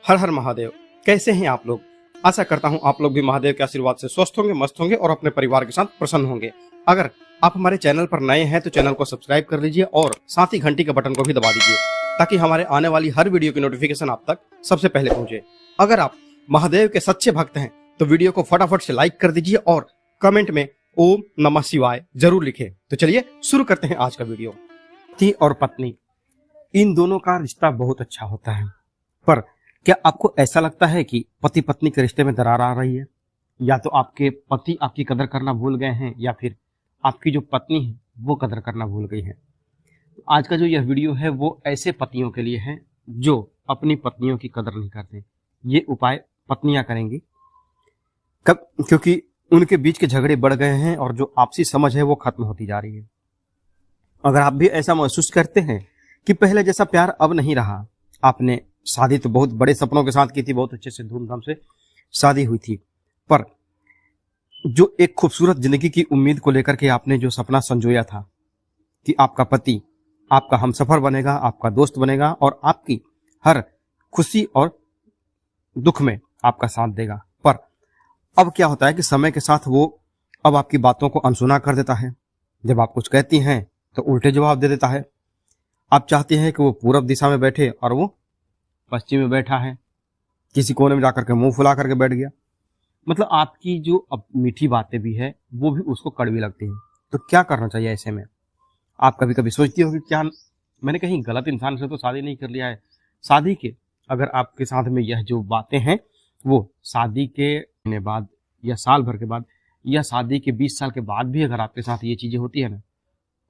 हर हर महादेव। कैसे हैं आप लोग? आशा करता हूं आप लोग भी महादेव के आशीर्वाद से स्वस्थ होंगे, मस्त होंगे और अपने परिवार के साथ प्रसन्न होंगे। अगर आप हमारे चैनल पर नए हैं तो चैनल को सब्सक्राइब कर लीजिए और साथ ही घंटी के बटन को भी दबा दीजिए ताकि हमारे आने वाली हर वीडियो की नोटिफिकेशन आप तक सबसे पहले पहुंचे। अगर आप महादेव के सच्चे भक्त हैं तो वीडियो को फटाफट से लाइक कर दीजिए और कमेंट में ओम नमः शिवाय जरूर लिखें। तो चलिए शुरू करते हैं आज का वीडियो। पति और पत्नी, इन दोनों का रिश्ता बहुत अच्छा होता है, पर क्या आपको ऐसा लगता है कि पति पत्नी के रिश्ते में दरार आ रही है? या तो आपके पति आपकी कदर करना भूल गए हैं या फिर आपकी जो पत्नी है वो कदर करना भूल गई है। तो आज का जो यह वीडियो है वो ऐसे पतियों के लिए है जो अपनी पत्नियों की कदर नहीं करते। ये उपाय पत्नियां करेंगी कब, क्योंकि उनके बीच के झगड़े बढ़ गए हैं और जो आपसी समझ है वो खत्म होती जा रही है। अगर आप भी ऐसा महसूस करते हैं कि पहले जैसा प्यार अब नहीं रहा, आपने शादी तो बहुत बड़े सपनों के साथ की थी, बहुत अच्छे से धूमधाम से शादी हुई थी, पर जो एक खूबसूरत जिंदगी की उम्मीद को लेकर के आपने जो सपना संजोया था कि आपका पति आपका हमसफर बनेगा, आपका दोस्त बनेगा और आपकी हर खुशी और दुख में आपका साथ देगा, पर अब क्या होता है कि समय के साथ वो अब आपकी बातों को अनसुना कर देता है। जब आप कुछ कहती हैं तो उल्टे जवाब दे देता है। आप चाहती हैं कि वो पूरब दिशा में बैठे और वो पश्चिम में बैठा है, किसी कोने में जाकर के मुंह फुला करके बैठ गया। मतलब आपकी जो अब मीठी बातें भी है वो भी उसको कड़वी लगती हैं। तो क्या करना चाहिए ऐसे में? आप कभी कभी सोचती हो कि क्या मैंने कहीं गलत इंसान से तो शादी नहीं कर लिया है। शादी के अगर आपके साथ में यह जो बातें हैं वो शादी के महीने बाद या साल भर के बाद या शादी के 20 साल के बाद भी अगर आपके साथ ये चीजें होती है ना,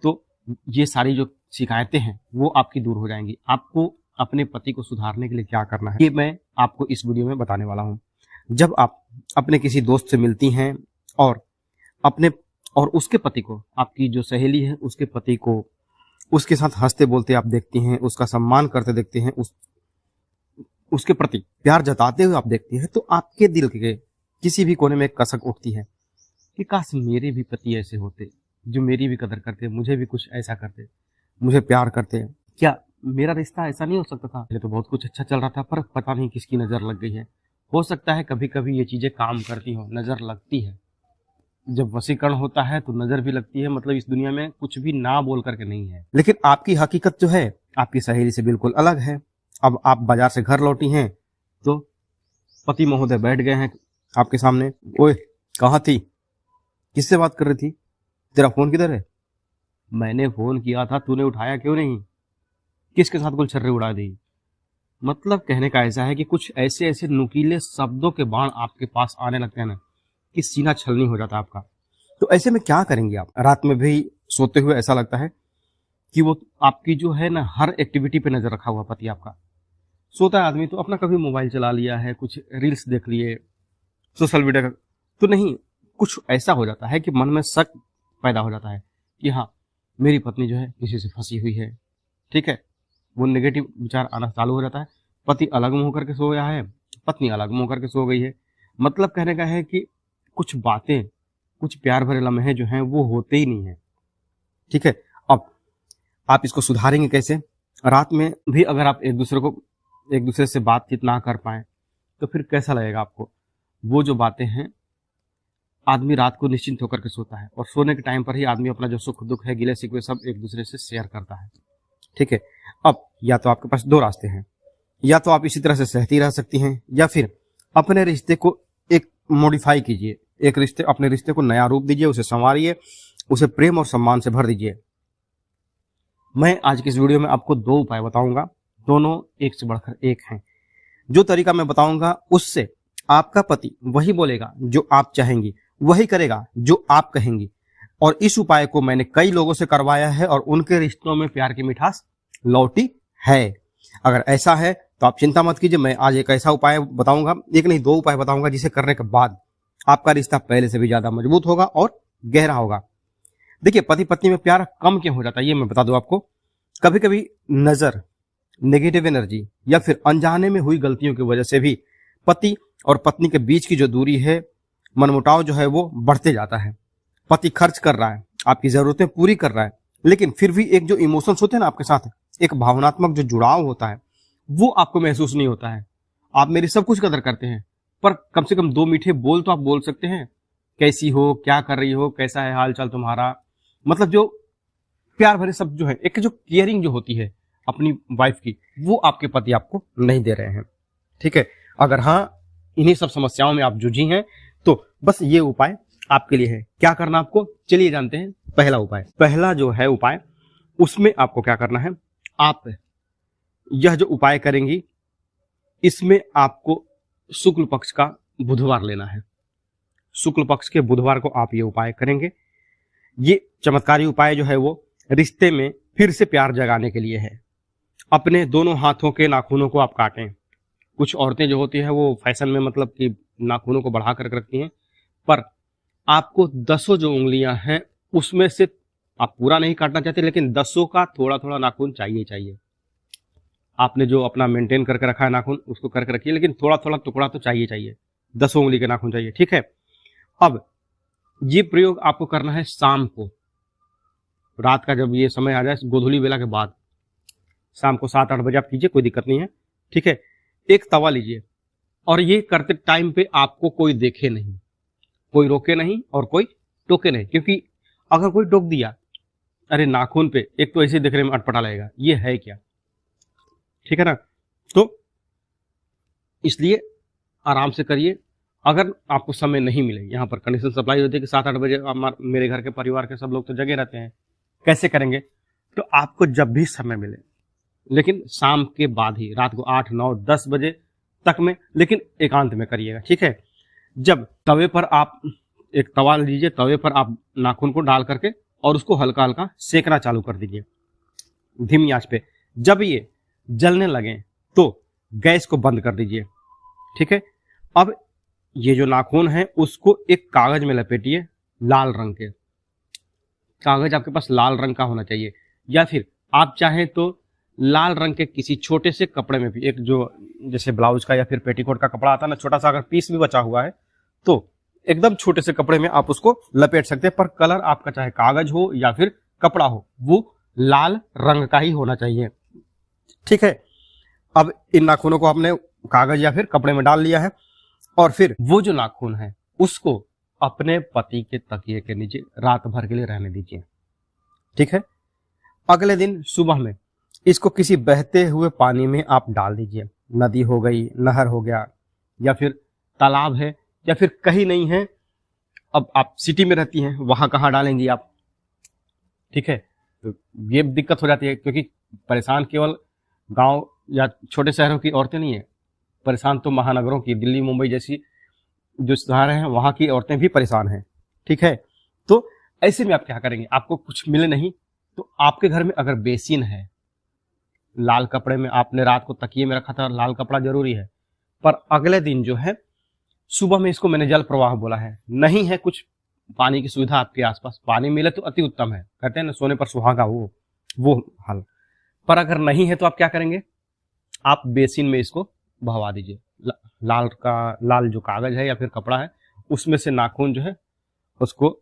तो ये सारी जो शिकायतें हैं वो आपकी दूर हो जाएंगी। आपको अपने पति को सुधारने के लिए क्या करना है ये मैं आपको इस वीडियो में बताने वाला हूँ। जब आप अपने किसी दोस्त से मिलती हैं और उसके पति को, आपकी जो सहेली है उसके पति को उसके साथ हंसते बोलते आप देखती हैं, उसका सम्मान करते देखते हैं, उसके प्रति प्यार जताते हुए आप देखती हैं, तो आपके दिल के किसी भी कोने में एक कसक उठती है कि काश मेरे भी पति ऐसे होते जो मेरी भी कदर करते, मुझे भी कुछ ऐसा करते, मुझे प्यार करते। क्या मेरा रिश्ता ऐसा नहीं हो सकता था? पहले तो बहुत कुछ अच्छा चल रहा था, पर पता नहीं किसकी नज़र लग गई है। हो सकता है कभी कभी ये चीज़ें काम करती हो, नज़र लगती है। जब वशीकरण होता है तो नज़र भी लगती है, मतलब इस दुनिया में कुछ भी ना बोल करके नहीं है। लेकिन आपकी हकीकत जो है आपकी सहेली से बिल्कुल अलग है। अब आप बाजार से घर लौटी हैं तो पति महोदय बैठ गए हैं आपके सामने। ओए कहाँ थी? किससे बात कर रही थी? तेरा फोन किधर है? मैंने फोन किया था, तूने उठाया क्यों नहीं? किसके साथ गुलछर्रे उड़ा दी? मतलब कहने का ऐसा है कि कुछ ऐसे ऐसे नुकीले शब्दों के बाण आपके पास आने लगते हैं ना कि सीना छलनी हो जाता है आपका। तो ऐसे में क्या करेंगे आप? रात में भी सोते हुए ऐसा लगता है कि वो आपकी जो है ना हर एक्टिविटी पे नजर रखा हुआ पति आपका। सोता है आदमी तो अपना कभी मोबाइल चला लिया है, कुछ रील्स देख लिए, सोशल मीडिया का, तो नहीं, कुछ ऐसा हो जाता है कि मन में शक पैदा हो जाता है कि हाँ मेरी पत्नी जो है किसी से फंसी हुई है। ठीक है, वो नेगेटिव विचार आना चालू हो जाता है। पति अलग मुंह करके सो गया है, पत्नी अलग मुंह करके सो गई है। मतलब कहने का है कि कुछ बातें, कुछ प्यार भरे लम्हे जो हैं वो होते ही नहीं है। ठीक है, अब आप इसको सुधारेंगे कैसे? रात में भी अगर आप एक दूसरे से बातचीत ना कर पाए तो फिर कैसा लगेगा आपको? वो जो बातें हैं, आदमी रात को निश्चिंत होकर के सोता है और सोने के टाइम पर ही आदमी अपना जो सुख दुख है, गिले शिकवे सब एक दूसरे से शेयर करता है। ठीक है, अब या तो आपके पास दो रास्ते हैं। या तो आप इसी तरह से सहती रह सकती हैं या फिर अपने रिश्ते को एक मॉडिफाई कीजिए, अपने रिश्ते को नया रूप दीजिए, उसे संवारिए, उसे प्रेम और सम्मान से भर दीजिए। मैं आज की इस वीडियो में आपको दो उपाय बताऊंगा, दोनों एक से बढ़कर एक हैं। जो तरीका मैं बताऊंगा उससे आपका पति वही बोलेगा जो आप चाहेंगी, वही करेगा जो आप कहेंगी। और इस उपाय को मैंने कई लोगों से करवाया है और उनके रिश्तों में प्यार की मिठास लौटी है। अगर ऐसा है तो आप चिंता मत कीजिए, मैं आज एक ऐसा उपाय बताऊंगा, एक नहीं दो उपाय बताऊंगा, जिसे करने के बाद आपका रिश्ता पहले से भी ज्यादा मजबूत होगा और गहरा होगा। देखिए, पति पत्नी में प्यार कम क्यों हो जाता है ये मैं बता दूं आपको। कभी कभी नजर, नेगेटिव एनर्जी या फिर अनजाने में हुई गलतियों की वजह से भी पति और पत्नी के बीच की जो दूरी है, मनमुटाव जो है वो बढ़ते जाता है। पति खर्च कर रहा है, आपकी जरूरतें पूरी कर रहा है, लेकिन फिर भी एक जो इमोशंस होते हैं ना आपके साथ, एक भावनात्मक जो जुड़ाव होता है वो आपको महसूस नहीं होता है। आप मेरी सब कुछ कदर करते हैं, पर कम से कम 2 मीठे बोल तो आप बोल सकते हैं। कैसी हो, क्या कर रही हो, कैसा है हाल चाल तुम्हारा, मतलब जो प्यार भरे शब्द जो है, एक जो केयरिंग जो होती है अपनी वाइफ की, वो आपके पति आपको नहीं दे रहे हैं। ठीक है, अगर हाँ इन्हीं सब समस्याओं में आप जूझी हैं तो बस ये उपाय आपके लिए है। क्या करना आपको, चलिए जानते हैं। पहला उपाय, पहला जो है उपाय, उसमें आपको क्या करना है, आप यह जो उपाय करेंगी इसमें आपको शुक्ल पक्ष का बुधवार लेना है। शुक्ल पक्ष के बुधवार को आप ये उपाय करेंगे। ये चमत्कारी उपाय जो है वो रिश्ते में फिर से प्यार जगाने के लिए है। अपने दोनों हाथों के नाखूनों को आप काटें। कुछ औरतें जो होती हैं वो फैशन में मतलब कि नाखूनों को बढ़ा कर रखती हैं, पर आपको 10 जो उंगलियां हैं उसमें से आप पूरा नहीं काटना चाहते, लेकिन 10 का थोड़ा थोड़ा नाखून चाहिए। आपने जो अपना मेंटेन करके रखा है नाखून उसको करके रखिए, लेकिन थोड़ा थोड़ा टुकड़ा तो चाहिए। 10 उंगली के नाखून चाहिए। ठीक है, अब ये प्रयोग आपको करना है शाम को, रात का जब ये समय आ जाए, गोधूली बेला के बाद, शाम को 7-8 बजे आप कीजिए, कोई दिक्कत नहीं है। ठीक है, एक तवा लीजिए और ये करते टाइम पे आपको कोई देखे नहीं, कोई रोके नहीं और कोई टोके नहीं, क्योंकि अगर कोई टोक दिया, अरे नाखून पे, एक तो ऐसे देखने में अटपटा लगेगा, ये है क्या। ठीक है ना, तो इसलिए आराम से करिए। अगर आपको समय नहीं मिले, यहाँ पर कंडीशन सप्लाई होती है कि 7-8 बजे मेरे घर के परिवार के सब लोग तो जगे रहते हैं, कैसे करेंगे, तो आपको जब भी समय मिले, लेकिन शाम के बाद ही, रात को 8, 9, 10 बजे तक में, लेकिन एकांत में करिएगा। ठीक है, जब तवे पर आप एक तवा लीजिए, तवे पर आप नाखून को डाल करके और उसको हल्का हल्का सेकना चालू कर दीजिए धीमी आंच पे। जब ये जलने लगे तो गैस को बंद कर दीजिए। ठीक है, अब ये जो नाखून है उसको एक कागज में लपेटिए, लाल रंग के कागज, आपके पास लाल रंग का होना चाहिए, या फिर आप चाहें तो लाल रंग के किसी छोटे से कपड़े में भी, एक जो जैसे ब्लाउज का या फिर पेटीकोट का कपड़ा आता है ना, छोटा सा, अगर पीस भी बचा हुआ है तो एकदम छोटे से कपड़े में आप उसको लपेट सकते हैं, पर कलर आपका चाहे कागज हो या फिर कपड़ा हो, वो लाल रंग का ही होना चाहिए। ठीक है, अब इन नाखूनों को आपने कागज या फिर कपड़े में डाल लिया है, और फिर वो जो नाखून है उसको अपने पति के तकिए के नीचे रात भर के लिए रहने दीजिए। ठीक है, अगले दिन सुबह में इसको किसी बहते हुए पानी में आप डाल दीजिए। नदी हो गई, नहर हो गया, या फिर तालाब है, या फिर कहीं नहीं है, अब आप सिटी में रहती हैं, वहां कहाँ डालेंगी आप। ठीक है, तो ये दिक्कत हो जाती है, क्योंकि परेशान केवल गांव या छोटे शहरों की औरतें नहीं है, परेशान तो महानगरों की, दिल्ली मुंबई जैसी जो शहर हैं वहां की औरतें भी परेशान हैं। ठीक है, तो ऐसे में आप क्या करेंगे, आपको कुछ मिले नहीं तो आपके घर में अगर बेसिन है, लाल कपड़े में आपने रात को तकिए में रखा था, लाल कपड़ा जरूरी है, पर अगले दिन जो है सुबह में, इसको मैंने जल प्रवाह बोला है, नहीं है कुछ पानी की सुविधा आपके आसपास, पानी मिले तो अति उत्तम है, कहते हैं ना सोने पर सुहागा, वो हाल। पर अगर नहीं है तो आप क्या करेंगे, आप बेसिन में इसको बहवा दीजिए। लाल जो कागज है या फिर कपड़ा है उसमें से नाखून जो है उसको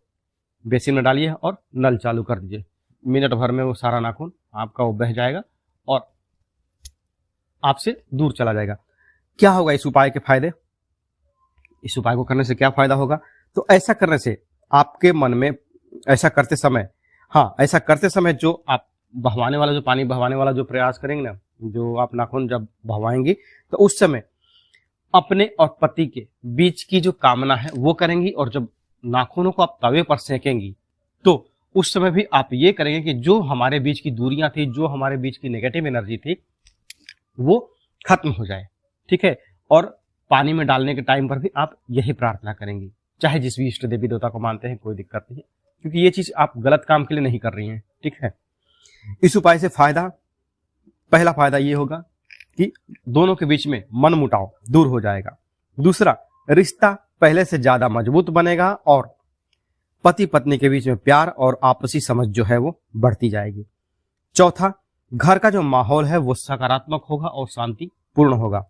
बेसिन में डालिए और नल चालू कर दीजिए। मिनट भर में वो सारा नाखून आपका वो बह जाएगा और आपसे दूर चला जाएगा। क्या होगा इस उपाय के फायदे, इस उपाय को करने से क्या फायदा होगा, तो ऐसा करने से आपके मन में, ऐसा करते समय जो आप बहवाने वाला, जो पानी बहवाने वाला जो प्रयास करेंगे ना, जो आप नाखून जब बहवाएंगी तो उस समय अपने और पति के बीच की जो कामना है वो करेंगी, और जब नाखूनों को आप तवे पर सेकेंगी तो उस समय भी आप ये करेंगे कि जो हमारे बीच की दूरियां थी, जो हमारे बीच की नेगेटिव एनर्जी थी, वो खत्म हो जाए। ठीक है, और पानी में डालने के टाइम पर भी आप यही प्रार्थना करेंगी, चाहे जिस भी इष्ट देवी देवता को मानते हैं, कोई दिक्कत नहीं, क्योंकि ये चीज आप गलत काम के लिए नहीं कर रही हैं। ठीक है, इस उपाय से पहला फायदा ये होगा कि दोनों के बीच में मनमुटाव दूर हो जाएगा। दूसरा, रिश्ता पहले से ज्यादा मजबूत बनेगा और पति पत्नी के बीच में प्यार और आपसी समझ जो है वो बढ़ती जाएगी। चौथा, घर का जो माहौल है वो सकारात्मक होगा और शांति पूर्ण होगा।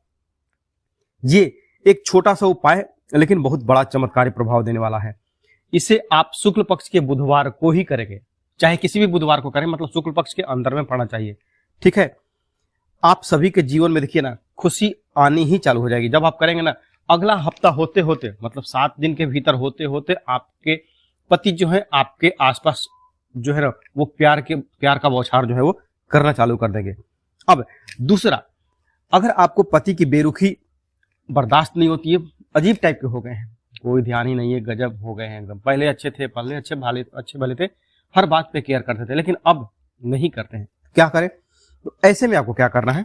ये एक छोटा सा उपाय लेकिन बहुत बड़ा चमत्कारी प्रभाव देने वाला है। इसे आप शुक्ल पक्ष के बुधवार को ही करेंगे, चाहे किसी भी बुधवार को करें, मतलब शुक्ल पक्ष के अंदर में पड़ना चाहिए। ठीक है, आप सभी के जीवन में देखिए ना, खुशी आनी ही चालू हो जाएगी। जब आप करेंगे ना, अगला हफ्ता होते होते, मतलब 7 दिन के भीतर होते होते आपके पति जो है आपके आसपास जो है ना वो प्यार का बौछार जो है वो करना चालू कर देंगे। अब दूसरा, अगर आपको पति की बेरुखी बर्दाश्त नहीं होती है, अजीब टाइप के हो गए हैं, कोई ध्यान ही नहीं है, गजब हो गए हैं एकदम, पहले अच्छे थे, पहले अच्छे भले थे, हर बात पे केयर करते थे, लेकिन अब नहीं करते हैं, क्या करें? तो ऐसे में आपको क्या करना है,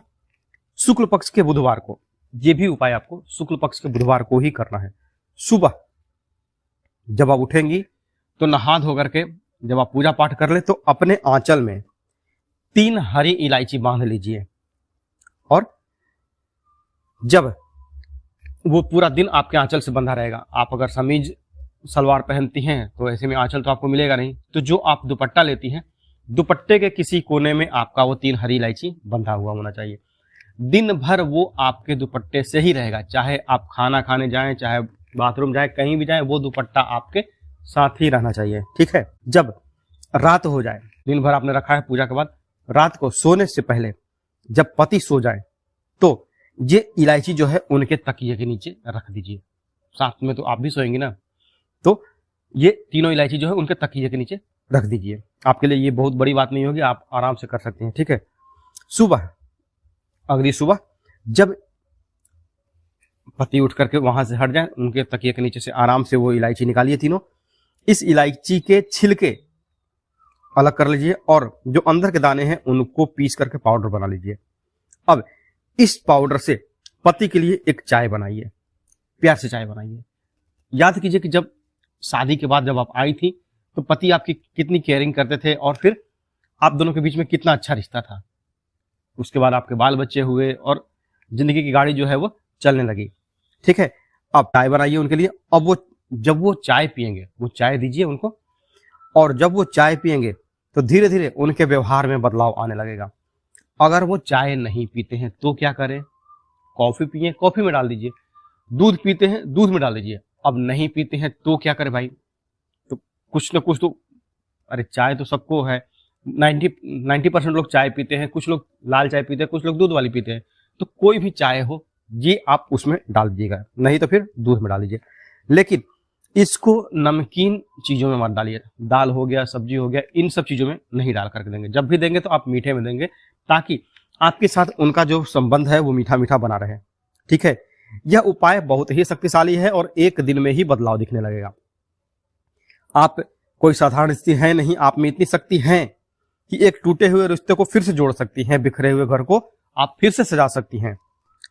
शुक्ल पक्ष के बुधवार को, ये भी उपाय आपको शुक्ल पक्ष के बुधवार को ही करना है। सुबह जब आप उठेंगी तो नहा धो करके जब आप पूजा पाठ कर ले तो अपने आंचल में 3 हरी इलायची बांध लीजिए, और जब वो पूरा दिन आपके आंचल से बंधा रहेगा, आप अगर समीज सलवार पहनती हैं तो ऐसे में आंचल तो आपको मिलेगा नहीं, तो जो आप दुपट्टा लेती हैं, दुपट्टे के किसी कोने में आपका वो 3 हरी इलायची बंधा हुआ होना चाहिए। दिन भर वो आपके दुपट्टे से ही रहेगा, चाहे आप खाना खाने जाएं, चाहे बाथरूम जाएं, कहीं भी जाएं, वो दुपट्टा आपके साथ ही रहना चाहिए, ठीक है। जब रात हो जाए, दिन भर आपने रखा है पूजा के बाद, रात को सोने से पहले जब पति सो जाए तो ये इलायची जो है उनके तकिए के नीचे रख दीजिए। साथ में तो आप भी सोएंगे ना, तो ये तीनों इलायची जो है उनके तकिए के नीचे रख दीजिए। आपके लिए ये बहुत बड़ी बात नहीं होगी, आप आराम से कर सकते हैं, ठीक है। सुबह, अगली सुबह जब पति उठ करके वहां से हट जाए, उनके तकिए के नीचे से आराम से वो इलायची निकालिए तीनों। इस इलायची के छिलके अलग कर लीजिए और जो अंदर के दाने हैं उनको पीस करके पाउडर बना लीजिए। अब इस पाउडर से पति के लिए एक चाय बनाइए, प्यार से चाय बनाइए। याद कीजिए कि जब शादी के बाद जब आप आई थी तो पति आपकी कितनी केयरिंग करते थे और फिर आप दोनों के बीच में कितना अच्छा रिश्ता था। उसके बाद आपके बाल बच्चे हुए और जिंदगी की गाड़ी जो है वो चलने लगी, ठीक है। अब चाय बनाइए उनके लिए। अब वो जब वो चाय पियेंगे, वो चाय दीजिए उनको, और जब वो चाय पियेंगे तो धीरे धीरे उनके व्यवहार में बदलाव आने लगेगा। अगर वो चाय नहीं पीते हैं तो क्या करें? कॉफी पिए, कॉफी में डाल दीजिए। दूध पीते हैं, दूध में डाल दीजिए। अब नहीं पीते हैं तो क्या करें भाई? तो कुछ ना कुछ तो, अरे चाय तो सबको है, 90% लोग चाय पीते हैं, कुछ लोग लाल चाय पीते हैं, कुछ लोग दूध वाली पीते हैं। तो कोई भी चाय हो ये आप उसमें डाल दीजिएगा, नहीं तो फिर दूध में डाल दीजिए। लेकिन इसको नमकीन चीजों में मत डालिए, दाल हो गया, सब्जी हो गया, इन सब चीजों में नहीं डाल करके देंगे। जब भी देंगे तो आप मीठे में देंगे, ताकि आपके साथ उनका जो संबंध है वो मीठा मीठा बना रहे, ठीक है। यह उपाय बहुत ही शक्तिशाली है और 1 दिन में ही बदलाव दिखने लगेगा। आप कोई साधारण स्थिति है नहीं, आप में इतनी शक्ति है कि एक टूटे हुए रिश्ते को फिर से जोड़ सकती हैं, बिखरे हुए घर को आप फिर से सजा सकती हैं।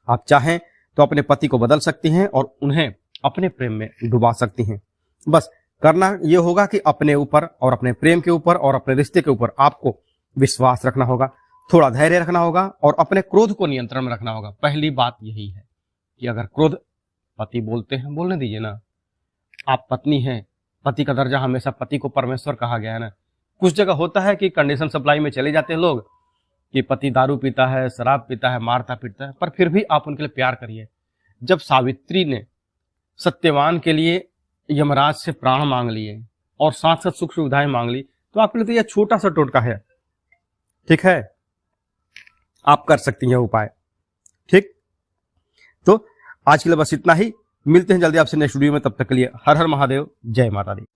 आप चाहें तो अपने पति को बदल सकती हैं और उन्हें अपने प्रेम में डुबा सकती हैं। बस करना यह होगा कि अपने ऊपर और अपने प्रेम के ऊपर और अपने रिश्ते के ऊपर आपको विश्वास रखना होगा, थोड़ा धैर्य रखना होगा और अपने क्रोध को नियंत्रण में रखना होगा। पहली बात यही है कि अगर क्रोध, पति बोलते हैं, बोलने दीजिए ना, आप पत्नी हैं, पति का दर्जा हमेशा, पति को परमेश्वर कहा गया है ना। कुछ जगह होता है कि कंडीशन सप्लाई में चले जाते हैं लोग कि पति दारू पीता है, शराब पीता है, मारता पीटता है, पर फिर भी आप उनके लिए प्यार करिए। जब सावित्री ने सत्यवान के लिए यमराज से प्राण मांग लिए और साथ साथ सुख सुविधाएं मांग ली, तो आपके लिए तो यह छोटा सा टोटका है, ठीक है। आप कर सकती हैं उपाय, ठीक। तो आज के लिए बस इतना ही, मिलते हैं जल्दी आपसे नेक्स्ट वीडियो में। तब तक के लिए हर हर महादेव, जय माता दी।